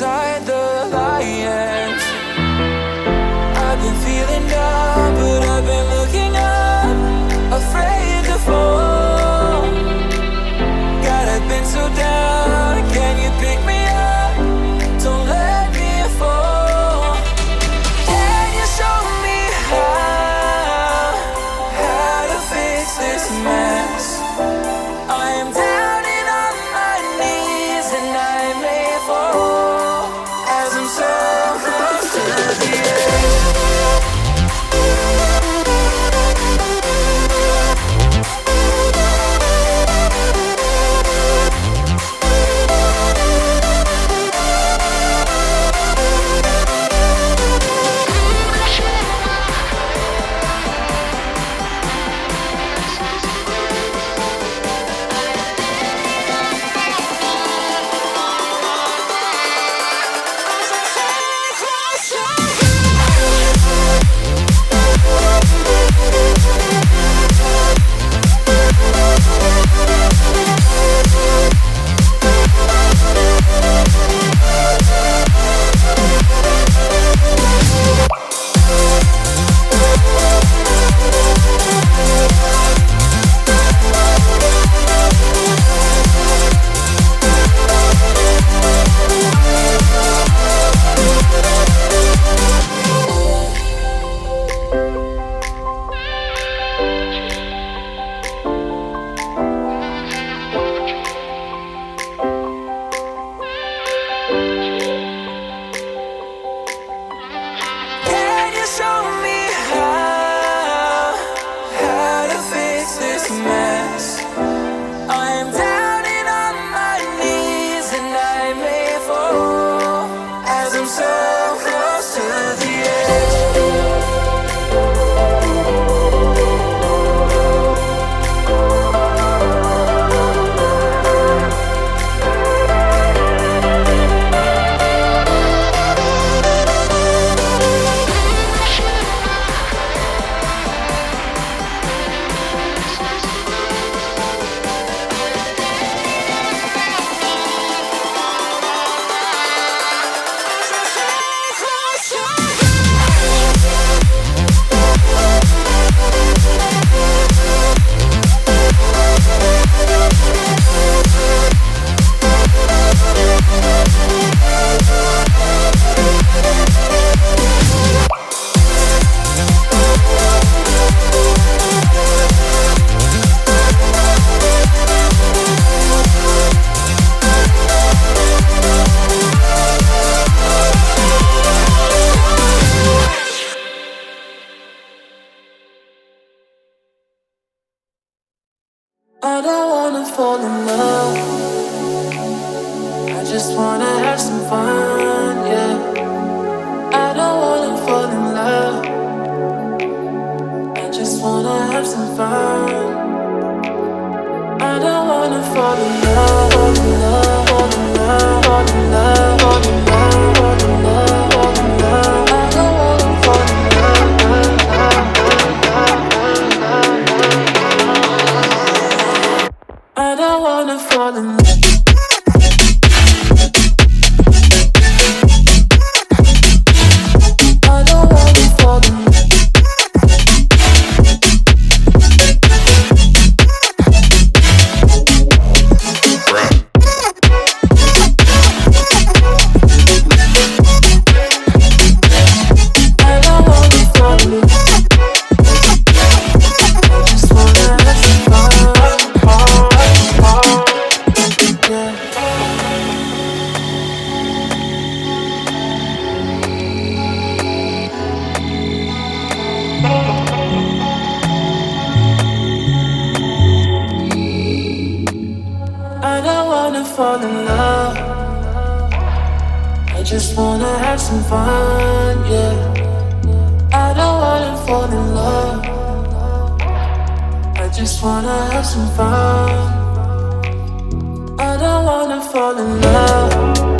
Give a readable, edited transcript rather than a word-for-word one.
inside the lions. I've been feeling down, but I've been looking up, afraid to fall. God, I've been so down, can you pick me up? Don't let me fall. Can you show me how to fix this mess? I am down and on my knees, and I may fall as I'm so close to the edge. I don't wanna fall in love. I just wanna have some fun, yeah. I don't wanna fall in love. I just wanna have some fun. I don't wanna fall in love, fall in love, fall in love, fall in love, fall in love, fall in love, fall in love. I don't wanna fall in love, I don't wanna fall in love. Fall in love. I just wanna have some fun, yeah. I don't wanna fall in love. I just wanna have some fun. I don't wanna fall in love.